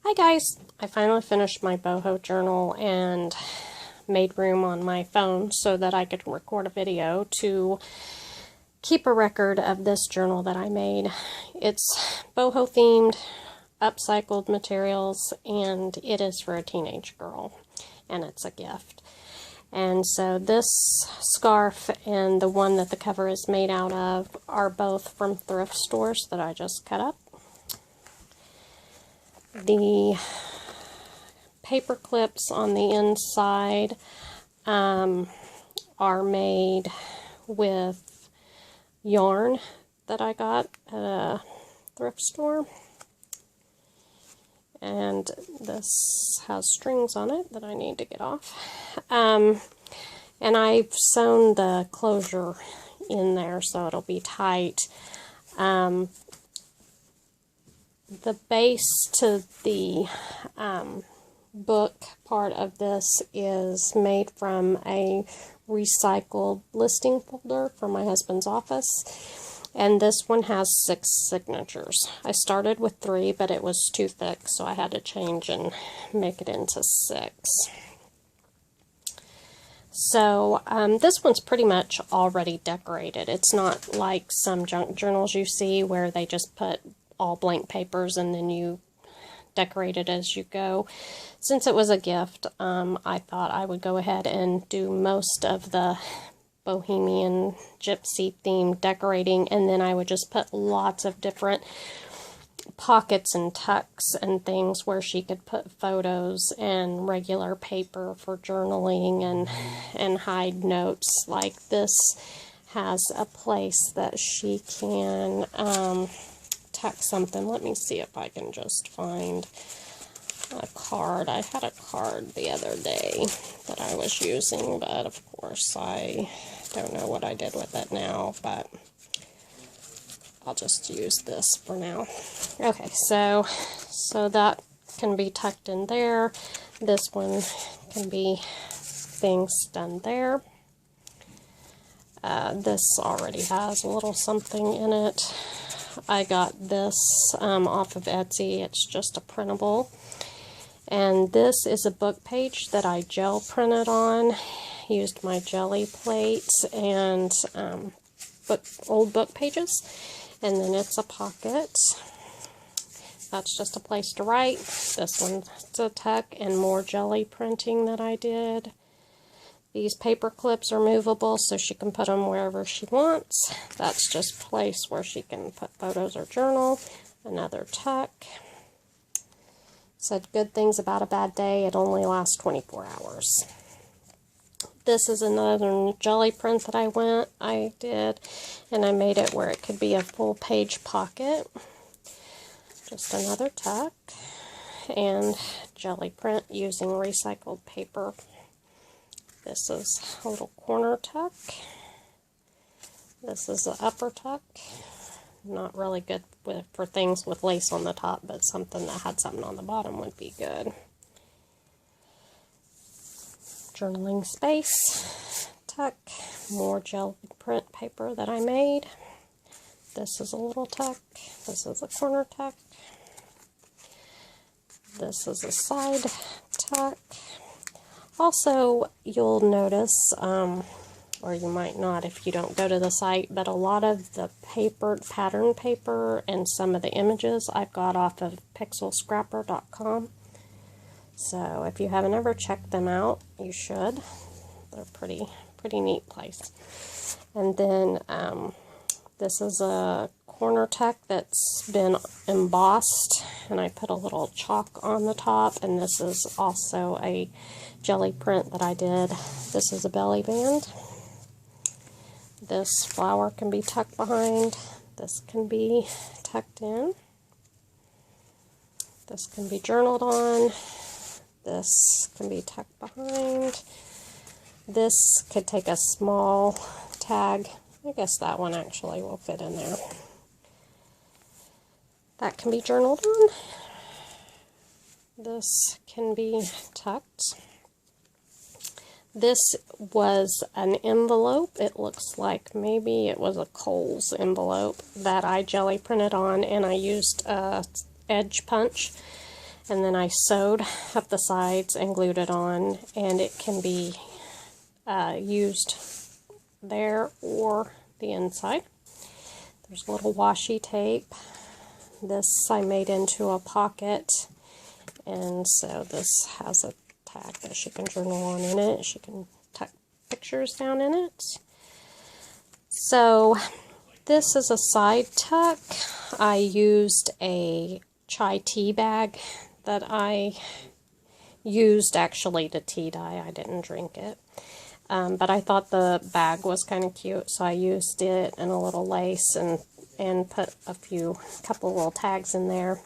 Hi guys! I finally finished my Boho Journal and made room on my phone so that I could record a video to keep a record of this journal that I made. It's Boho themed, upcycled materials, and it is for a teenage girl, and it's a gift. And so this scarf and the one that the cover is made out of are both from thrift stores that I just cut up. The paper clips on the inside are made with yarn that I got at a thrift store. And this has strings on it that I need to get off. And I've sewn the closure in there so it'll be tight. The base to the book part of this is made from a recycled listing folder from my husband's office, and this one has 6 signatures. I started with 3, but it was too thick, so I had to change and make it into 6. So this one's pretty much already decorated. It's not like some junk journals you see where they just put all blank papers and then you decorate it as you go. Since it was a gift, I thought I would go ahead and do most of the bohemian gypsy theme decorating, and then I would just put lots of different pockets and tucks and things where she could put photos and regular paper for journaling and hide notes. Like this has a place that she can tuck something. Let me see if I can just find a card. I had a card the other day that I was using, but of course I don't know what I did with it now, but I'll just use this for now. Okay, so that can be tucked in there. This one can be things done there. This already has a little something in it. I got this off of Etsy. It's just a printable. And this is a book page that I gel printed on. Used my jelly plates and old book pages. And then it's a pocket. That's just a place to write. This one's a tuck and more jelly printing that I did. These paper clips are movable so she can put them wherever she wants. That's just a place where she can put photos or journal. Another tuck. Said good things about a bad day. It only lasts 24 hours. This is another jelly print that I did, and I made it where it could be a full page pocket. Just another tuck and jelly print using recycled paper. This is a little corner tuck. This is the upper tuck. Not really good for things with lace on the top, but something that had something on the bottom would be good. Journaling space, tuck, more gel print paper that I made. This is a little tuck. This is a corner tuck. This is a side tuck. Also, you'll notice, or you might not if you don't go to the site, but a lot of the pattern paper and some of the images I've got off of pixelscrapper.com. So if you haven't ever checked them out, you should. They're pretty neat place. And then this is a corner tuck that's been embossed, and I put a little chalk on the top, and this is also a jelly print that I did. This is a belly band. This flower can be tucked behind. This can be tucked in. This can be journaled on. This can be tucked behind. This could take a small tag. I guess that one actually will fit in there. That can be journaled on. This can be tucked. This was an envelope. It looks like maybe it was a Kohl's envelope that I jelly printed on, and I used a edge punch And then I sewed up the sides and glued it on, and it can be used there or the inside. There's a little washi tape. This I made into a pocket, and so this has a tag that she can journal on in it. She can tuck pictures down in it. So this is a side tuck. I used a chai tea bag that I used actually to tea dye. I didn't drink it. But I thought the bag was kind of cute, so I used it and a little lace and put a couple little tags in there.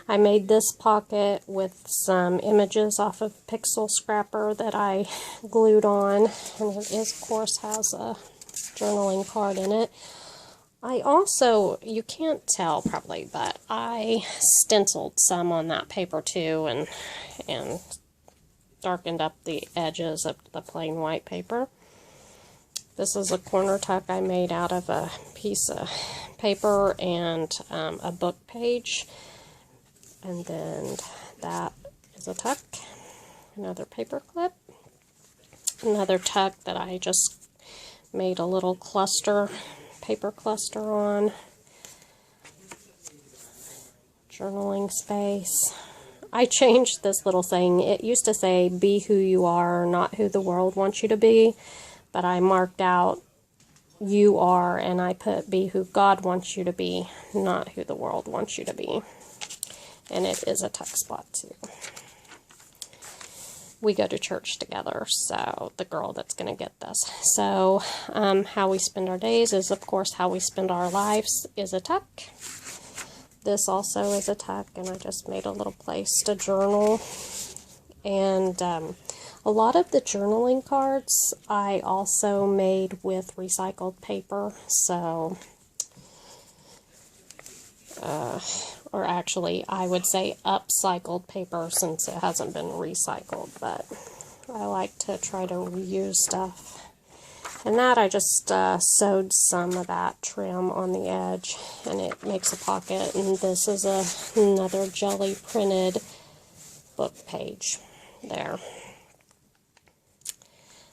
I made this pocket with some images off of Pixel Scrapper that I glued on, and it is, of course, has a journaling card in it. I also, you can't tell probably, but I stenciled some on that paper too, and darkened up the edges of the plain white paper. This is a corner tuck I made out of a piece of paper and a book page. And then that is a tuck, another paper clip, another tuck that I just made a little cluster, paper cluster on, journaling space. I changed this little saying. It used to say, be who you are, not who the world wants you to be, but I marked out you are, and I put be who God wants you to be, not who the world wants you to be. And it is a tuck spot too. We go to church together, so the girl that's going to get this. So how we spend our days is, of course, how we spend our lives is a tuck. This also is a tuck, and I just made a little place to journal. And a lot of the journaling cards I also made with recycled paper, so or actually I would say upcycled paper since it hasn't been recycled, but I like to try to reuse stuff. And that I just sewed some of that trim on the edge, and it makes a pocket. And this is another jelly printed book page there.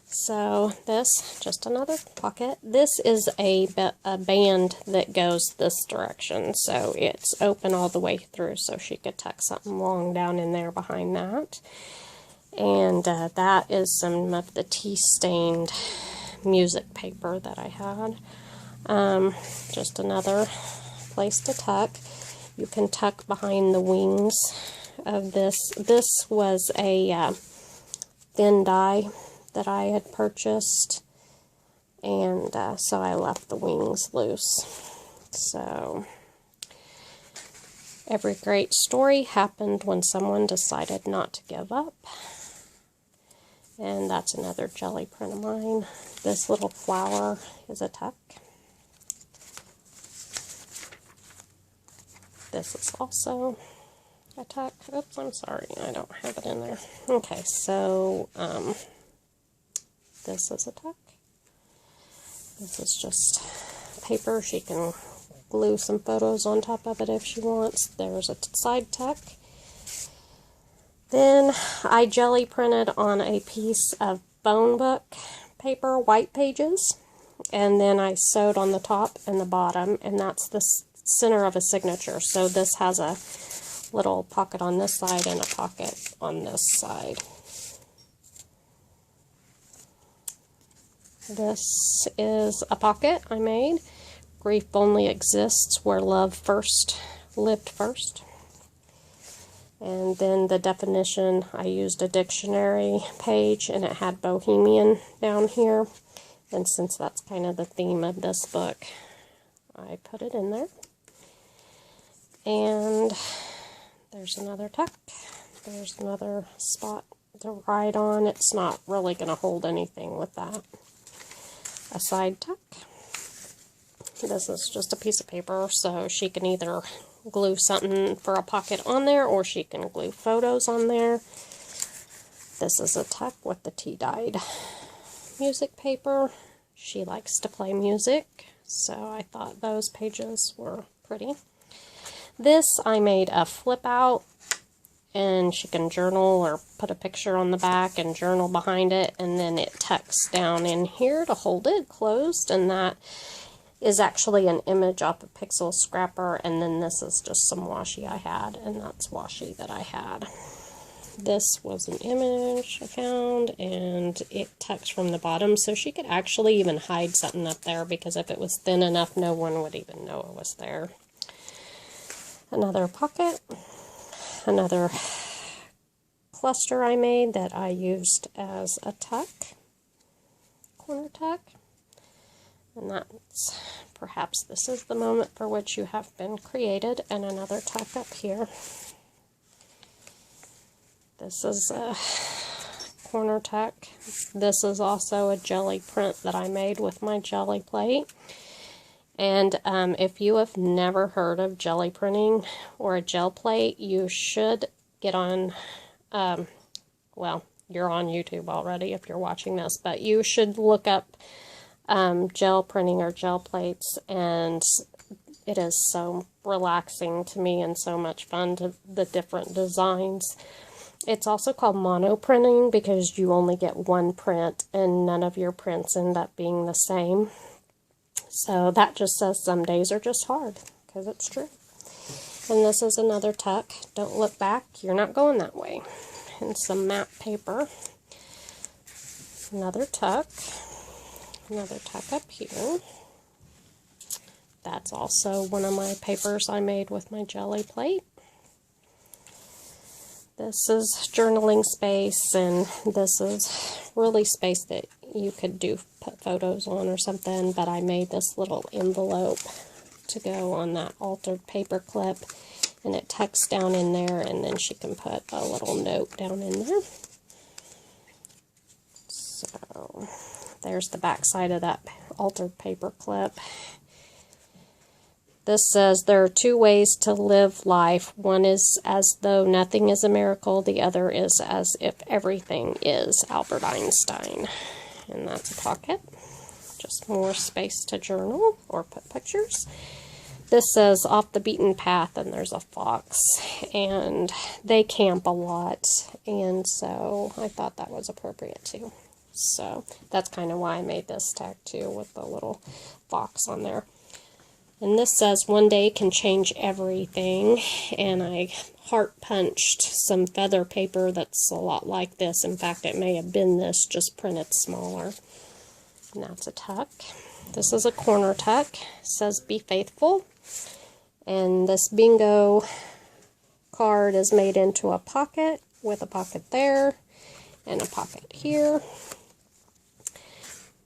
So this, just another pocket. This is a band that goes this direction, so it's open all the way through, so she could tuck something long down in there behind that. And that is some of the tea-stained music paper that I had. Just another place to tuck. You can tuck behind the wings of this. This was a thin die that I had purchased, and so I left the wings loose. So every great story happened when someone decided not to give up. And that's another jelly print of mine. This little flower is a tuck. This is also a tuck. Oops, I'm sorry, I don't have it in there. Okay, so this is a tuck. This is just paper. She can glue some photos on top of it if she wants. There's a side tuck. Then I jelly printed on a piece of bone book paper, white pages, and then I sewed on the top and the bottom, and that's the center of a signature. So this has a little pocket on this side and a pocket on this side. This is a pocket I made. Grief only exists where love first lived first. And then the definition, I used a dictionary page, and it had bohemian down here. And since that's kind of the theme of this book, I put it in there. And there's another tuck. There's another spot to write on. It's not really going to hold anything with that. A side tuck. This is just a piece of paper, so she can either glue something for a pocket on there, or she can glue photos on there. This is a tuck with the tea-dyed music paper. She likes to play music, so I thought those pages were pretty. This I made a flip out and she can journal or put a picture on the back and journal behind it, and then it tucks down in here to hold it closed, and that is actually an image off of Pixel Scrapper, and then this is just some washi I had, and that's washi that I had. This was an image I found, and it tucks from the bottom, so she could actually even hide something up there, because if it was thin enough, no one would even know it was there. Another pocket, another cluster I made that I used as a tuck, corner tuck. And that's, perhaps this is the moment for which you have been created, and another tuck up here. This is a corner tuck. This is also a jelly print that I made with my jelly plate. And if you have never heard of jelly printing or a gel plate, you should get on, well, you're on YouTube already if you're watching this, but you should look up gel printing or gel plates, and it is so relaxing to me and so much fun to the different designs. It's also called mono printing because you only get one print and none of your prints end up being the same. So that just says some days are just hard, because it's true. And this is another tuck. Don't look back, you're not going that way. And some map paper. Another tuck. Another tuck up here. That's also one of my papers I made with my jelly plate. This is journaling space, and this is really space that you could put photos on or something, but I made this little envelope to go on that altered paper clip, and it tucks down in there, and then she can put a little note down in there. So there's the back side of that altered paper clip. This says, there are two ways to live life. One is as though nothing is a miracle. The other is as if everything is. Albert Einstein. And that's a pocket. Just more space to journal or put pictures. This says, off the beaten path, and there's a fox. And they camp a lot. And so I thought that was appropriate too. So that's kind of why I made this tag too, with the little fox on there. And this says, one day can change everything, and I heart punched some feather paper that's a lot like this. In fact, it may have been this, just printed smaller. And that's a tuck. This is a corner tuck. It says, be faithful. And this bingo card is made into a pocket, with a pocket there, and a pocket here.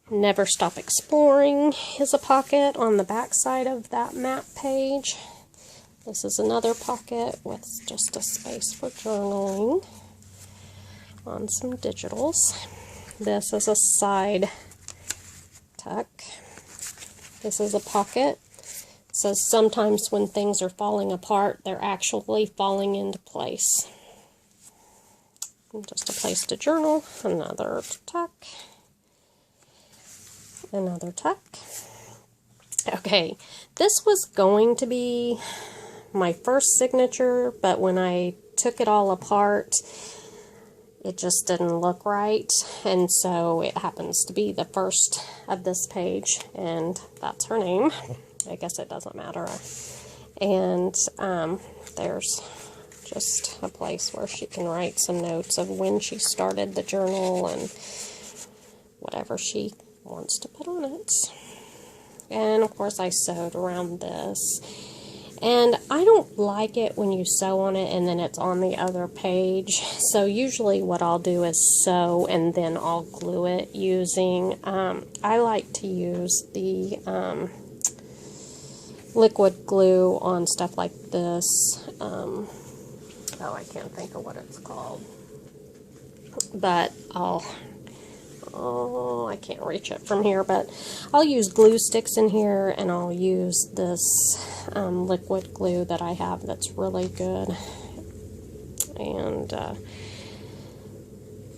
Never Stop Exploring is a pocket on the back side of that map page. This is another pocket with just a space for journaling on some digitals. This is a side tuck. This is a pocket. It says, sometimes when things are falling apart, they're actually falling into place. And just a place to journal. Another tuck. Another tuck. Okay, this was going to be my first signature, but when I took it all apart, it just didn't look right, and so it happens to be the first of this page, and that's her name. I guess it doesn't matter. And there's just a place where she can write some notes of when she started the journal and whatever she wants to put on it. And of course I sewed around this, and I don't like it when you sew on it and then it's on the other page, so usually what I'll do is sew and then I'll glue it using I like to use the liquid glue on stuff like this. Oh, I can't think of what it's called, but I can't reach it from here, but I'll use glue sticks in here, and I'll use this liquid glue that I have that's really good. And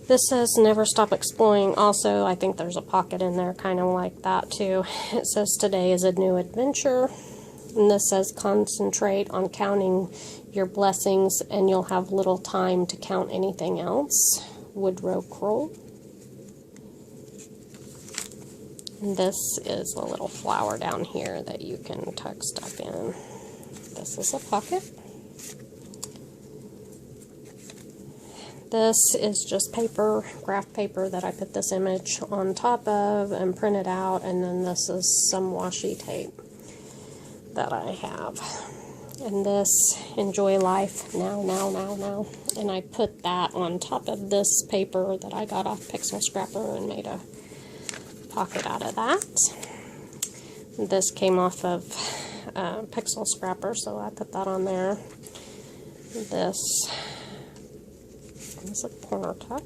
this says, never stop exploring. Also, I think there's a pocket in there kind of like that too. It says, today is a new adventure. And this says concentrate on counting your blessings and you'll have little time to count anything else. Woodrow Kroll. And this is a little flower down here that you can tuck stuff in. This is a pocket. This is just paper, graph paper that I put this image on top of and printed out, and then this is some washi tape that I have. And this, enjoy life, now, now, now, now. And I put that on top of this paper that I got off Pixel Scrapper and made a pocket out of that. This came off of Pixel Scrapper, so I put that on there. This is a corner tuck.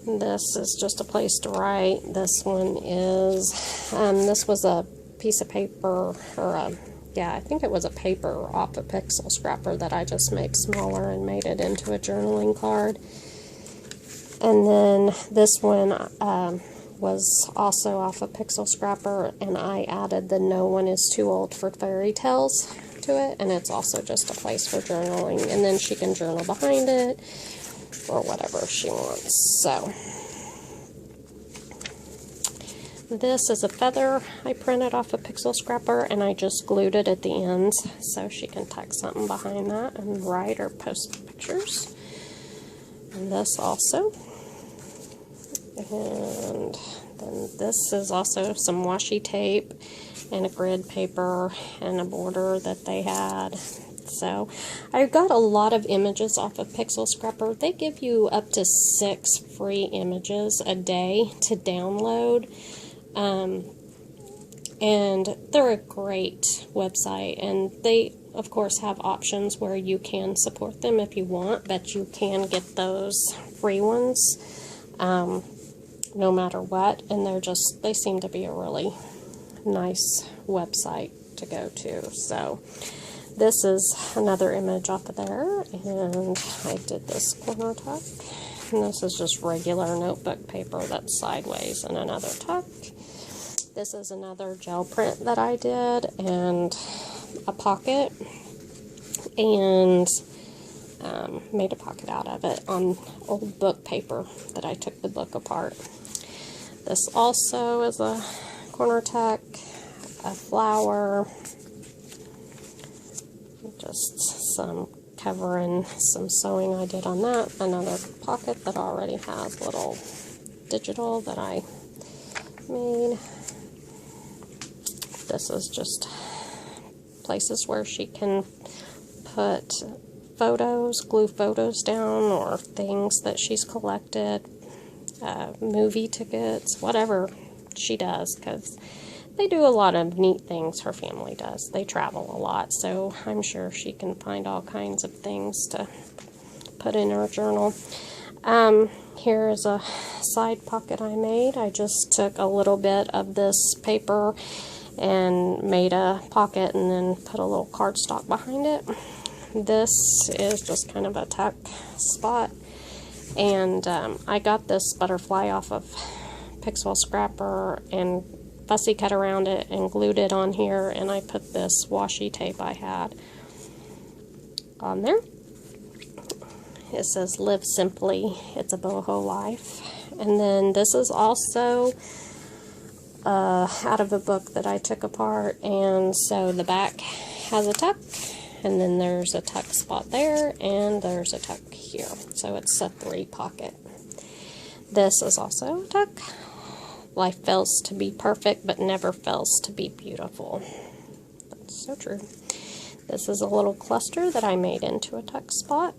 This is just a place to write. This one is, this was a piece of paper, or yeah, I think it was a paper off a Pixel Scrapper that I just made smaller and made it into a journaling card. And then this one was also off a Pixel Scrapper, and I added the No One Is Too Old for Fairy Tales to it, and it's also just a place for journaling, and then she can journal behind it or whatever she wants. So this is a feather I printed off a Pixel Scrapper, and I just glued it at the ends so she can tuck something behind that and write or post pictures. And this also. And then this is also some washi tape and a grid paper and a border that they had. So I got a lot of images off of Pixel Scrapper. They give you up to 6 free images a day to download. And they're a great website, and they of course have options where you can support them if you want, but you can get those free ones no matter what, and they seem to be a really nice website to go to. So this is another image off of there, and I did this corner tuck, and this is just regular notebook paper that's sideways, and another tuck. This is another gel print that I did, and a pocket, and made a pocket out of it on old book paper that I took the book apart. This also is a corner tuck, a flower, just some covering, some sewing I did on that, another pocket that already has little digital that I made. This is just places where she can put photos, glue photos down, or things that she's collected, movie tickets, whatever she does, because they do a lot of neat things, her family does. They travel a lot, so I'm sure she can find all kinds of things to put in her journal. Here is a side pocket I made. I just took a little bit of this paper and made a pocket and then put a little cardstock behind it. This is just kind of a tuck spot, and I got this butterfly off of Pixel Scrapper and fussy cut around it and glued it on here, and I put this washi tape I had on there. It says live simply, it's a boho life. And then this is also out of a book that I took apart, and so the back has a tuck, and then there's a tuck spot there, and there's a tuck here, so it's a 3 pocket. This is also a tuck. Life fails to be perfect, but never fails to be beautiful. That's so true. This is a little cluster that I made into a tuck spot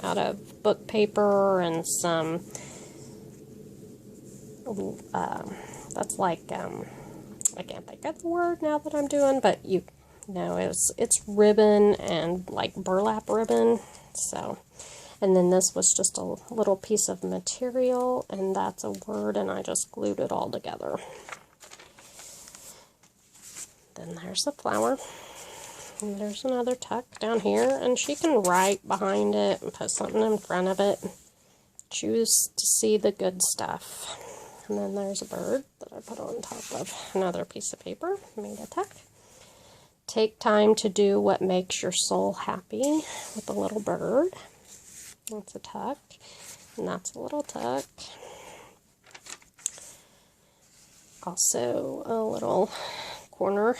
out of book paper and some that's like, I can't think of the word now that I'm doing, but you know, it's ribbon and like burlap ribbon. So, and then this was just a little piece of material, and that's a word, and I just glued it all together. Then there's the flower. And there's another tuck down here, and she can write behind it and put something in front of it. Choose to see the good stuff. And then there's a bird that I put on top of another piece of paper, made a tuck. Take time to do what makes your soul happy with a little bird. That's a tuck, and that's a little tuck. Also a little corner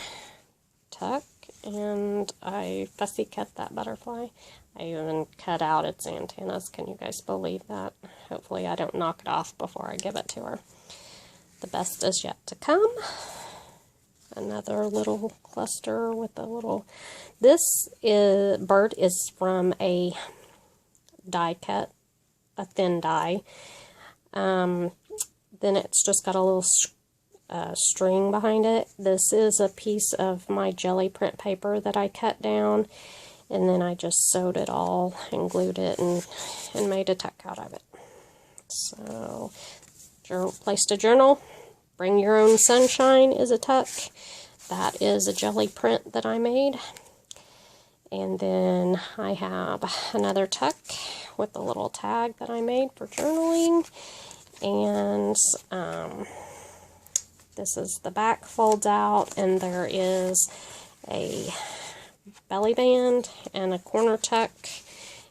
tuck, and I fussy cut that butterfly. I even cut out its antennas. Can you guys believe that? Hopefully I don't knock it off before I give it to her. The best is yet to come. Another little cluster with a little... This bird is from a die cut, a thin die. Then it's just got a little string behind it. This is a piece of my jelly print paper that I cut down, and then I just sewed it all and glued it and made a tuck out of it. So, place to journal. Bring Your Own Sunshine is a tuck. That is a jelly print that I made. And then I have another tuck with a little tag that I made for journaling. And this is the back, folds out, and there is a belly band and a corner tuck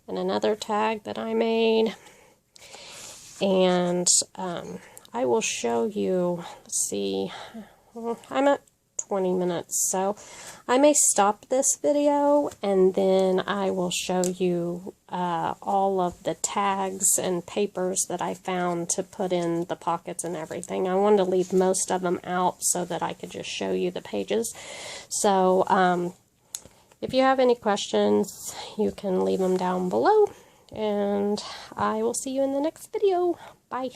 and another tag that I made. And I will show you, let's see, I'm at 20 minutes, so I may stop this video and then I will show you all of the tags and papers that I found to put in the pockets and everything. I wanted to leave most of them out so that I could just show you the pages. So if you have any questions, you can leave them down below, and I will see you in the next video. Bye.